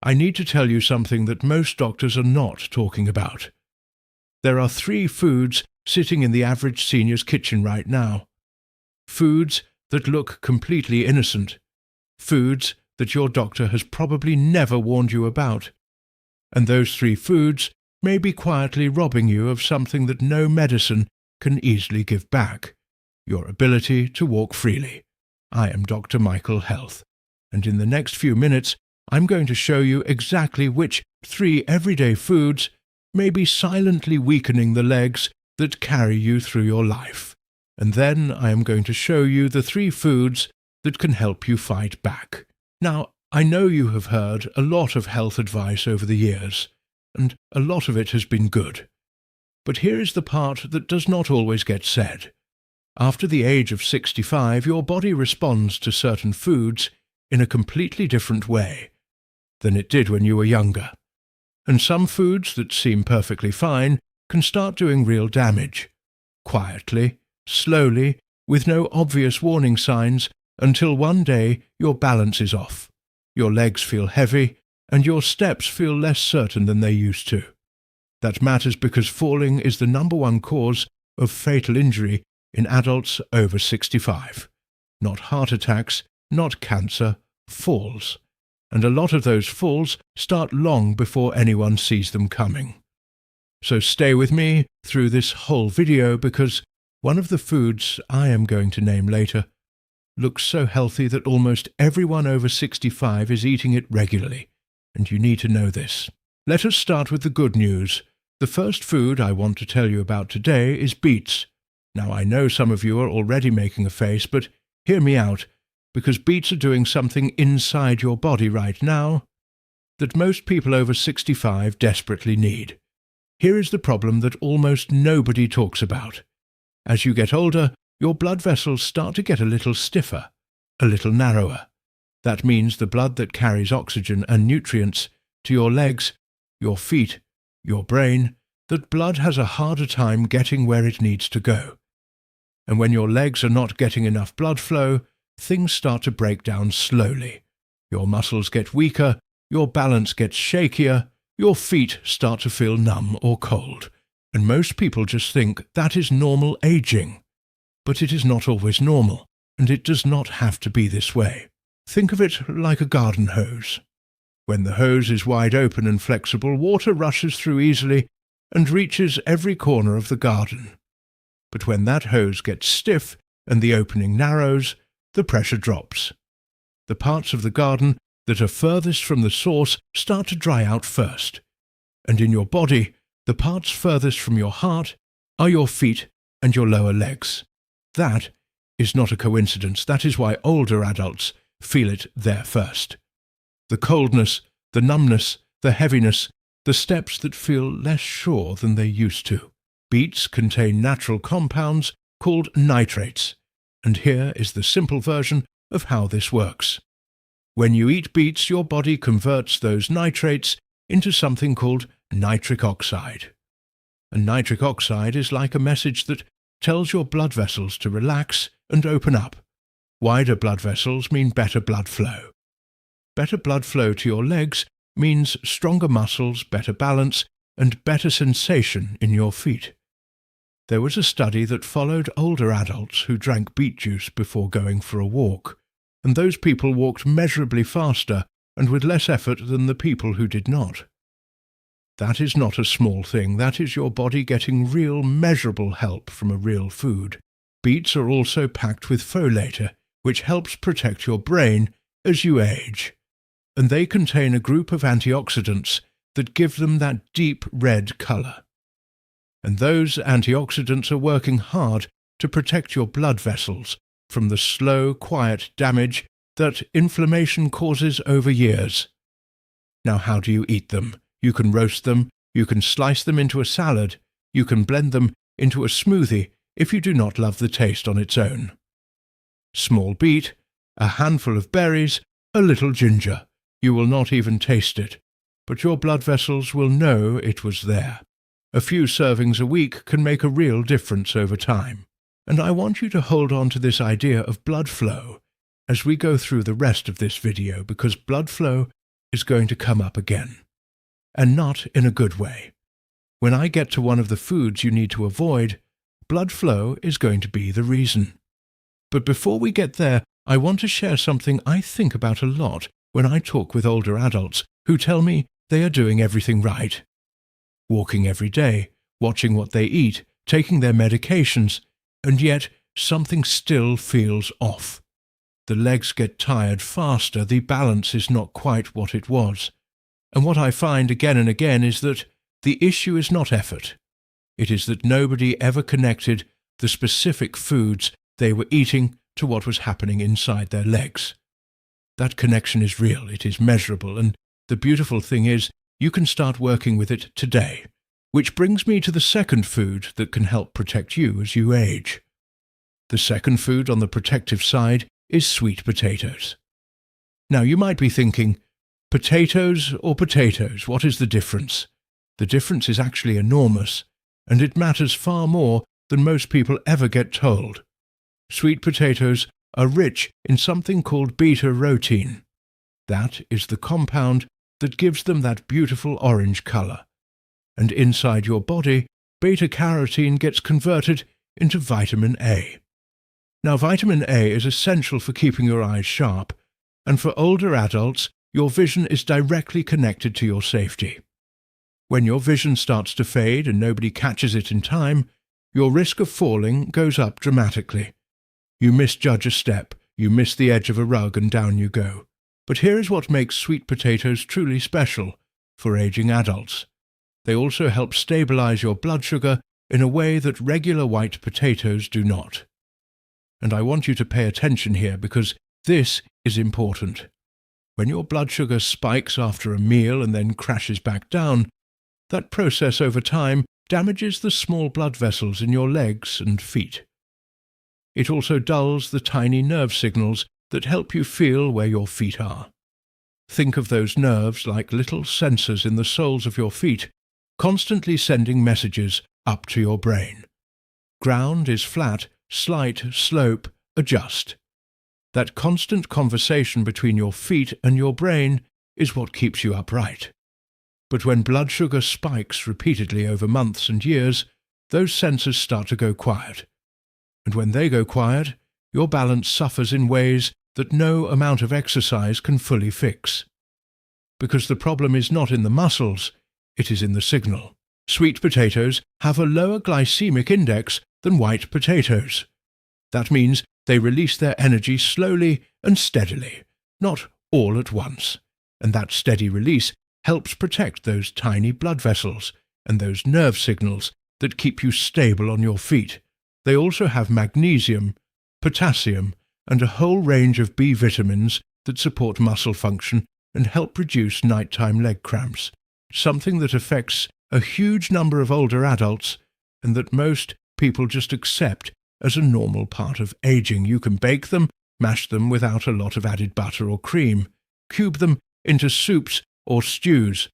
I need to tell you something that most doctors are not talking about. There are 3 foods sitting in the average senior's kitchen right now. Foods that look completely innocent. Foods that your doctor has probably never warned you about. And those 3 foods may be quietly robbing you of something that no medicine can easily give back: your ability to walk freely. I am Dr. Michael Health, and in the next few minutes I'm going to show you exactly which 3 everyday foods may be silently weakening the legs that carry you through your life. And then I am going to show you the 3 foods that can help you fight back. Now, I know you have heard a lot of health advice over the years, and a lot of it has been good. But here is the part that does not always get said. After the age of 65, your body responds to certain foods in a completely different way than it did when you were younger. And some foods that seem perfectly fine can start doing real damage, quietly, slowly, with no obvious warning signs, until one day your balance is off, your legs feel heavy, and your steps feel less certain than they used to. That matters because falling is the #1 cause of fatal injury in adults over 65. Not heart attacks, not cancer, falls. And a lot of those falls start long before anyone sees them coming. So stay with me through this whole video, because one of the foods I am going to name later looks so healthy that almost everyone over 65 is eating it regularly, and you need to know this. Let us start with the good news. The first food I want to tell you about today is beets. Now, I know some of you are already making a face, but hear me out, because beets are doing something inside your body right now that most people over 65 desperately need. Here is the problem that almost nobody talks about. As you get older, your blood vessels start to get a little stiffer, a little narrower. That means the blood that carries oxygen and nutrients to your legs, your feet, your brain, that blood has a harder time getting where it needs to go. And when your legs are not getting enough blood flow, things start to break down slowly. Your muscles get weaker, your balance gets shakier, your feet start to feel numb or cold. And most people just think that is normal aging. But it is not always normal, and it does not have to be this way. Think of it like a garden hose. When the hose is wide open and flexible, water rushes through easily and reaches every corner of the garden. But when that hose gets stiff and the opening narrows, the pressure drops. The parts of the garden that are furthest from the source start to dry out first. And in your body, the parts furthest from your heart are your feet and your lower legs. That is not a coincidence. That is why older adults feel it there first. The coldness, the numbness, the heaviness, the steps that feel less sure than they used to. Beets contain natural compounds called nitrates, and here is the simple version of how this works. When you eat beets, your body converts those nitrates into something called nitric oxide. And nitric oxide is like a message that tells your blood vessels to relax and open up. Wider blood vessels mean better blood flow. Better blood flow to your legs means stronger muscles, better balance, and better sensation in your feet. There was a study that followed older adults who drank beet juice before going for a walk, and those people walked measurably faster and with less effort than the people who did not. That is not a small thing. That is your body getting real, measurable help from a real food. Beets are also packed with folate, which helps protect your brain as you age. And they contain a group of antioxidants that give them that deep red color. And those antioxidants are working hard to protect your blood vessels from the slow, quiet damage that inflammation causes over years. Now, how do you eat them? You can roast them, you can slice them into a salad, you can blend them into a smoothie if you do not love the taste on its own. Small beet, a handful of berries, a little ginger. You will not even taste it, but your blood vessels will know it was there. A few servings a week can make a real difference over time. And I want you to hold on to this idea of blood flow as we go through the rest of this video, because blood flow is going to come up again. And not in a good way. When I get to one of the foods you need to avoid, blood flow is going to be the reason. But before we get there, I want to share something I think about a lot when I talk with older adults who tell me they are doing everything right. Walking every day, watching what they eat, taking their medications, and yet something still feels off. The legs get tired faster, the balance is not quite what it was. And what I find again and again is that the issue is not effort. It is that nobody ever connected the specific foods they were eating to what was happening inside their legs. That connection is real, it is measurable, and the beautiful thing is you can start working with it today. Which brings me to the second food that can help protect you as you age. The second food on the protective side is sweet potatoes. Now you might be thinking, potatoes or potatoes, what is the difference? The difference is actually enormous, and it matters far more than most people ever get told. Sweet potatoes are rich in something called beta-carotene. That is the compound that gives them that beautiful orange color. And inside your body, beta-carotene gets converted into vitamin A. Now, vitamin A is essential for keeping your eyes sharp, and for older adults, your vision is directly connected to your safety. When your vision starts to fade and nobody catches it in time, your risk of falling goes up dramatically. You misjudge a step, you miss the edge of a rug, and down you go. But here is what makes sweet potatoes truly special for aging adults. They also help stabilize your blood sugar in a way that regular white potatoes do not. And I want you to pay attention here because this is important. When your blood sugar spikes after a meal and then crashes back down, that process over time damages the small blood vessels in your legs and feet. It also dulls the tiny nerve signals that help you feel where your feet are. Think of those nerves like little sensors in the soles of your feet, constantly sending messages up to your brain. Ground is flat, slight, slope, adjust. That constant conversation between your feet and your brain is what keeps you upright. But when blood sugar spikes repeatedly over months and years, those sensors start to go quiet. And when they go quiet, your balance suffers in ways that no amount of exercise can fully fix. Because the problem is not in the muscles, it is in the signal. Sweet potatoes have a lower glycemic index than white potatoes. That means they release their energy slowly and steadily, not all at once. And that steady release helps protect those tiny blood vessels and those nerve signals that keep you stable on your feet. They also have magnesium, potassium, and a whole range of B vitamins that support muscle function and help reduce nighttime leg cramps, something that affects a huge number of older adults and that most people just accept as a normal part of aging. You can bake them, mash them without a lot of added butter or cream, cube them into soups or stews.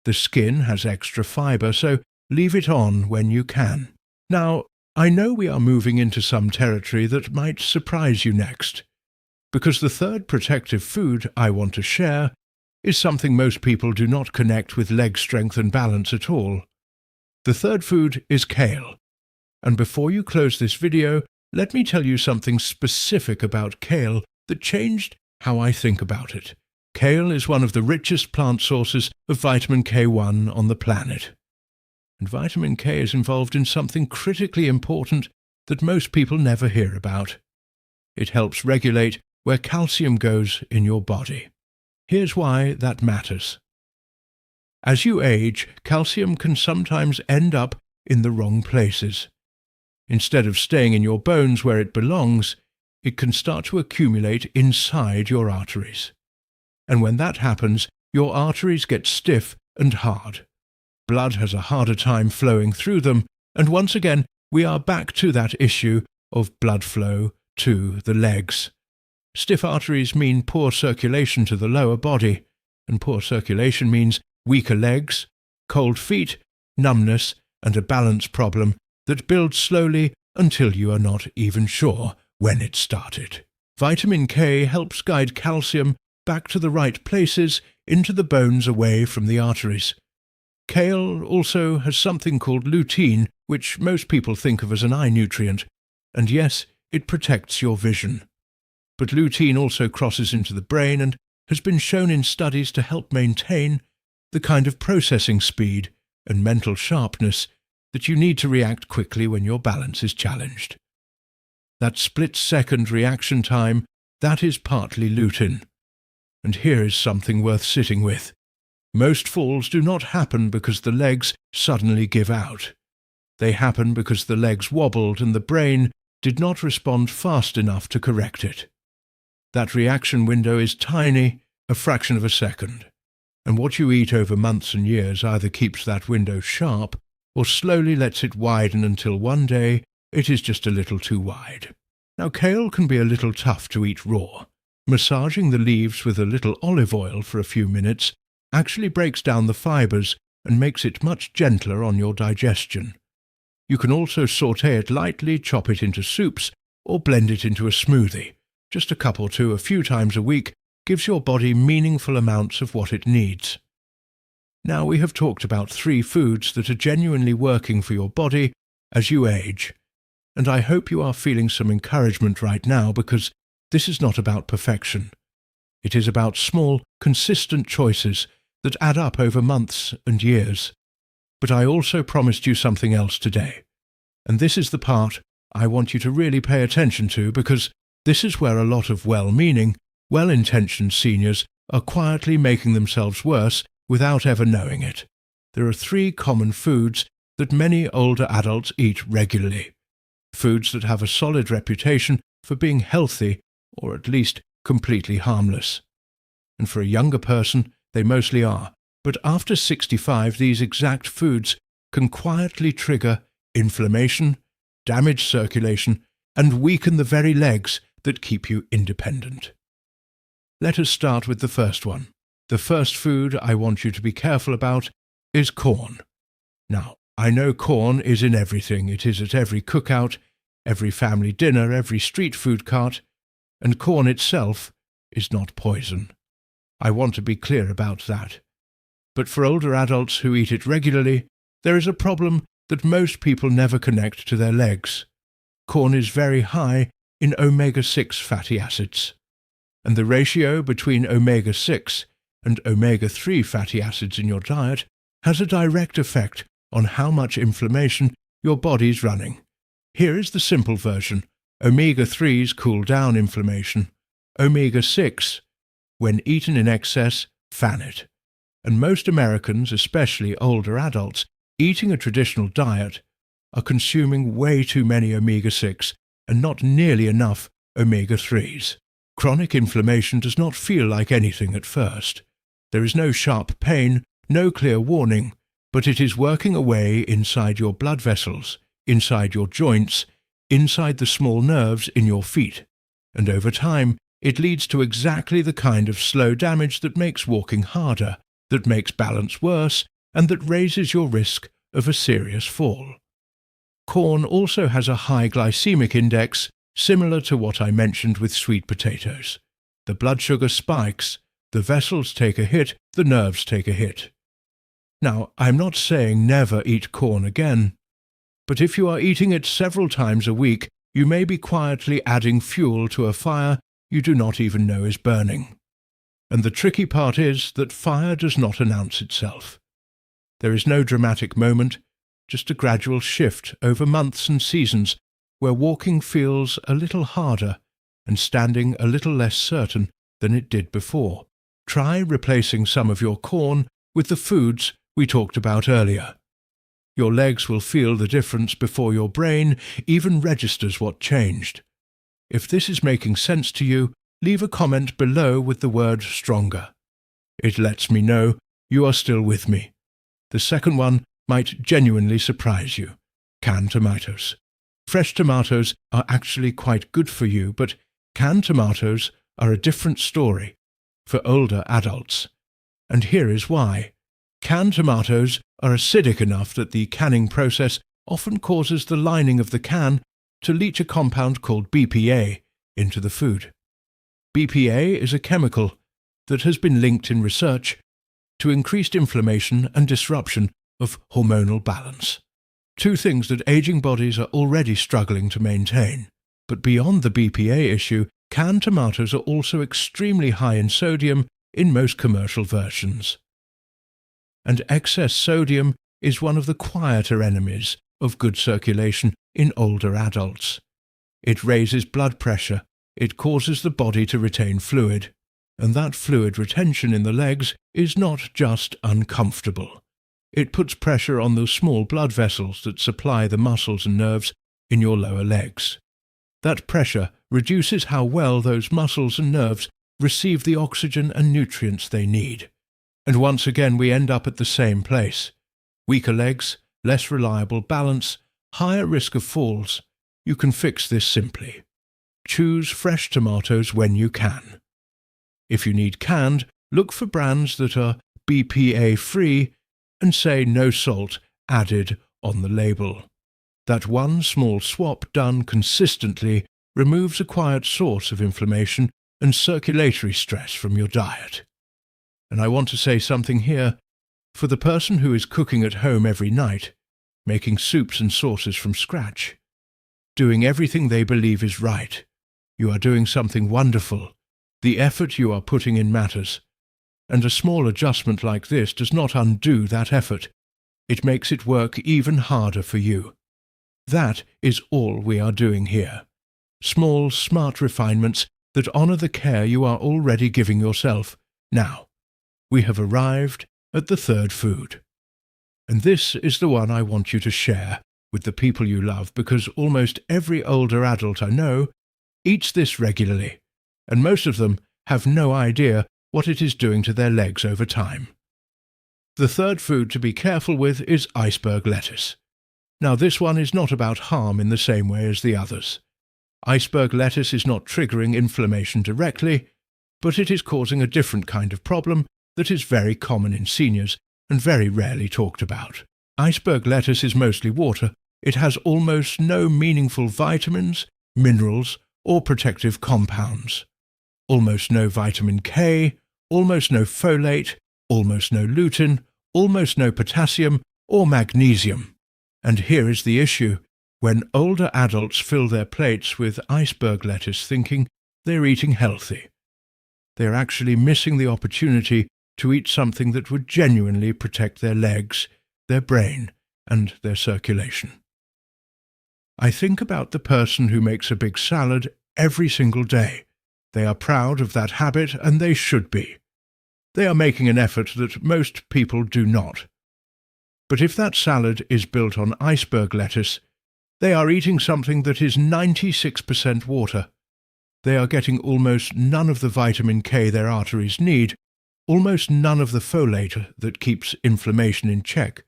The skin has extra fiber, so leave it on when you can. Now, I know we are moving into some territory that might surprise you next, because the third protective food I want to share is something most people do not connect with leg strength and balance at all. The third food is kale. And before you close this video, let me tell you something specific about kale that changed how I think about it. Kale is one of the richest plant sources of vitamin K1 on the planet. And vitamin K is involved in something critically important that most people never hear about. It helps regulate where calcium goes in your body. Here's why that matters. As you age, calcium can sometimes end up in the wrong places. Instead of staying in your bones where it belongs, it can start to accumulate inside your arteries. And when that happens, your arteries get stiff and hard. Blood has a harder time flowing through them, and once again we are back to that issue of blood flow to the legs. Stiff arteries mean poor circulation to the lower body, and poor circulation means weaker legs, cold feet, numbness, and a balance problem that builds slowly until you are not even sure when it started. Vitamin K helps guide calcium back to the right places into the bones away from the arteries. Kale also has something called lutein, which most people think of as an eye nutrient, and yes, it protects your vision. But lutein also crosses into the brain and has been shown in studies to help maintain the kind of processing speed and mental sharpness that you need to react quickly when your balance is challenged. That split-second reaction time, that is partly lutein. And here is something worth sitting with. Most falls do not happen because the legs suddenly give out. They happen because the legs wobbled and the brain did not respond fast enough to correct it. That reaction window is tiny, a fraction of a second, and what you eat over months and years either keeps that window sharp or slowly lets it widen until one day it is just a little too wide. Now, kale can be a little tough to eat raw. Massaging the leaves with a little olive oil for a few minutes actually breaks down the fibres and makes it much gentler on your digestion. You can also sauté it lightly, chop it into soups, or blend it into a smoothie. Just a cup or two a few times a week gives your body meaningful amounts of what it needs. Now we have talked about 3 foods that are genuinely working for your body as you age, and I hope you are feeling some encouragement right now because this is not about perfection. It is about small, consistent choices that add up over months and years. But I also promised you something else today, and this is the part I want you to really pay attention to because this is where a lot of well-meaning, well-intentioned seniors are quietly making themselves worse without ever knowing it. There are 3 common foods that many older adults eat regularly. Foods that have a solid reputation for being healthy or at least completely harmless. And for a younger person, they mostly are. But after 65, these exact foods can quietly trigger inflammation, damage circulation, and weaken the very legs that keep you independent. Let us start with the first one. The first food I want you to be careful about is corn. Now, I know corn is in everything. It is at every cookout, every family dinner, every street food cart, and corn itself is not poison. I want to be clear about that. But for older adults who eat it regularly, there is a problem that most people never connect to their legs. Corn is very high in omega-6 fatty acids, and the ratio between omega-6 and omega-3 fatty acids in your diet has a direct effect on how much inflammation your body's running. Here is the simple version. Omega-3s cool down inflammation. Omega-6, when eaten in excess, fan it. And most Americans, especially older adults, eating a traditional diet, are consuming way too many omega-6 and not nearly enough omega-3s. Chronic inflammation does not feel like anything at first. There is no sharp pain, no clear warning, but it is working away inside your blood vessels, inside your joints, inside the small nerves in your feet. And over time, it leads to exactly the kind of slow damage that makes walking harder, that makes balance worse, and that raises your risk of a serious fall. Corn also has a high glycemic index, similar to what I mentioned with sweet potatoes. The blood sugar spikes, the vessels take a hit, the nerves take a hit. Now, I'm not saying never eat corn again, but if you are eating it several times a week, you may be quietly adding fuel to a fire you do not even know is burning. And the tricky part is that fire does not announce itself. There is no dramatic moment, just a gradual shift over months and seasons where walking feels a little harder and standing a little less certain than it did before. Try replacing some of your corn with the foods we talked about earlier. Your legs will feel the difference before your brain even registers what changed. If this is making sense to you, leave a comment below with the word stronger. It lets me know you are still with me. The second one might genuinely surprise you. Canned tomatoes. Fresh tomatoes are actually quite good for you, but canned tomatoes are a different story for older adults. And here is why. Canned tomatoes are acidic enough that the canning process often causes the lining of the can to leach a compound called BPA into the food. BPA is a chemical that has been linked in research to increased inflammation and disruption of hormonal balance. Two things that aging bodies are already struggling to maintain. But beyond the BPA issue, canned tomatoes are also extremely high in sodium in most commercial versions. And excess sodium is one of the quieter enemies of good circulation in older adults. It raises blood pressure, it causes the body to retain fluid, and that fluid retention in the legs is not just uncomfortable. It puts pressure on those small blood vessels that supply the muscles and nerves in your lower legs. That pressure reduces how well those muscles and nerves receive the oxygen and nutrients they need. And once again we end up at the same place. Weaker legs, less reliable balance, higher risk of falls. You can fix this simply. Choose fresh tomatoes when you can. If you need canned, look for brands that are BPA-free and say no salt added on the label. That one small swap done consistently removes a quiet source of inflammation and circulatory stress from your diet. And I want to say something here. For the person who is cooking at home every night, making soups and sauces from scratch, doing everything they believe is right, you are doing something wonderful. The effort you are putting in matters. And a small adjustment like this does not undo that effort. It makes it work even harder for you. That is all we are doing here. Small, smart refinements that honor the care you are already giving yourself. Now, we have arrived at the third food. And this is the one I want you to share with the people you love, because almost every older adult I know eats this regularly, and most of them have no idea what it is doing to their legs over time. The third food to be careful with is iceberg lettuce. Now, this one is not about harm in the same way as the others. Iceberg lettuce is not triggering inflammation directly, but it is causing a different kind of problem that is very common in seniors and very rarely talked about. Iceberg lettuce is mostly water. It has almost no meaningful vitamins, minerals, or protective compounds. Almost no vitamin K, almost no folate, almost no lutein, almost no potassium or magnesium. And here is the issue. When older adults fill their plates with iceberg lettuce thinking they're eating healthy, they're actually missing the opportunity to eat something that would genuinely protect their legs, their brain, and their circulation. I think about the person who makes a big salad every single day. They are proud of that habit, and they should be. They are making an effort that most people do not. But if that salad is built on iceberg lettuce, they are eating something that is 96% water. They are getting almost none of the vitamin K their arteries need, almost none of the folate that keeps inflammation in check,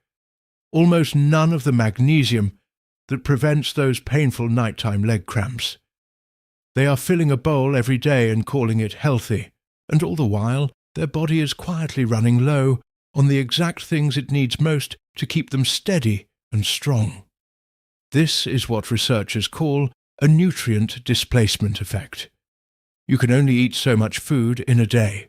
almost none of the magnesium that prevents those painful nighttime leg cramps. They are filling a bowl every day and calling it healthy, and all the while their body is quietly running low on the exact things it needs most to keep them steady and strong. This is what researchers call a nutrient displacement effect. You can only eat so much food in a day,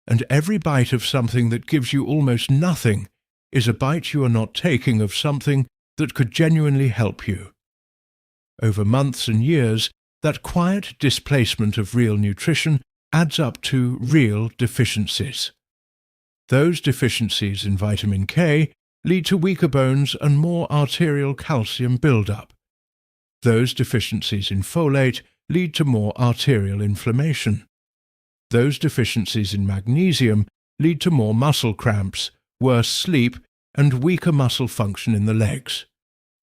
and every bite of something that gives you almost nothing is a bite you are not taking of something that could genuinely help you. Over months and years, that quiet displacement of real nutrition adds up to real deficiencies. Those deficiencies in vitamin K lead to weaker bones and more arterial calcium buildup. Those deficiencies in folate lead to more arterial inflammation. Those deficiencies in magnesium lead to more muscle cramps, worse sleep, and weaker muscle function in the legs.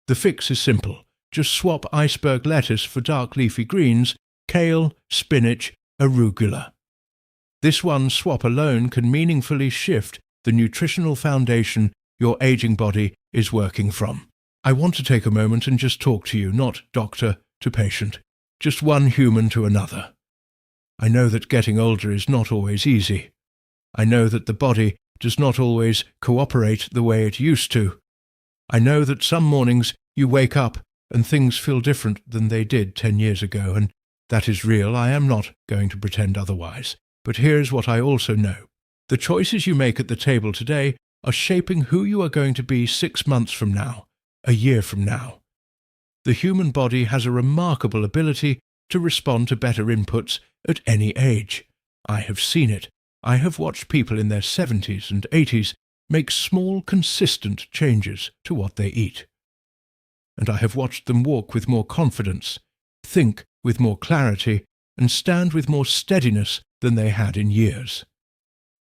The fix is simple. Just swap iceberg lettuce for dark leafy greens, kale, spinach, arugula. This one swap alone can meaningfully shift the nutritional foundation your aging body is working from. I want to take a moment and just talk to you, not doctor to patient, just one human to another. I know that getting older is not always easy. I know that the body does not always cooperate the way it used to. I know that some mornings you wake up and things feel different than they did 10 years ago, and that is real. I am not going to pretend otherwise. But here's what I also know. The choices you make at the table today are shaping who you are going to be 6 months from now, a year from now. The human body has a remarkable ability to respond to better inputs at any age. I have seen it. I have watched people in their 70s and 80s make small, consistent changes to what they eat. And I have watched them walk with more confidence, think with more clarity, and stand with more steadiness than they had in years.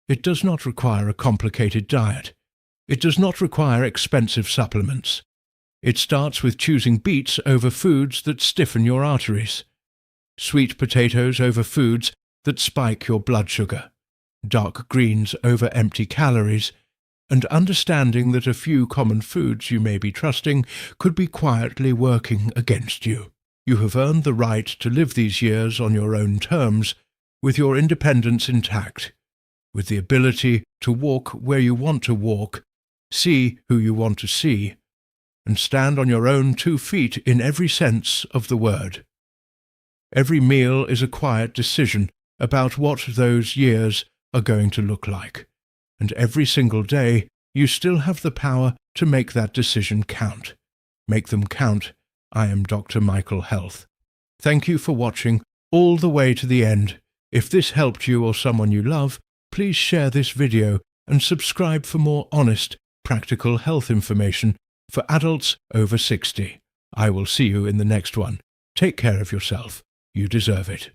It does not require a complicated diet. It does not require expensive supplements. It starts with choosing beets over foods that stiffen your arteries, sweet potatoes over foods that spike your blood sugar, dark greens over empty calories, and understanding that a few common foods you may be trusting could be quietly working against you. You have earned the right to live these years on your own terms, with your independence intact, with the ability to walk where you want to walk, see who you want to see, and stand on your own 2 feet in every sense of the word. Every meal is a quiet decision about what those years are going to look like, and every single day you still have the power to make that decision count. Make them count. I am Dr. Michael Health. Thank you for watching all the way to the end. If this helped you or someone you love, please share this video and subscribe for more honest, practical health information for adults over 60. I will see you in the next one. Take care of yourself. You deserve it.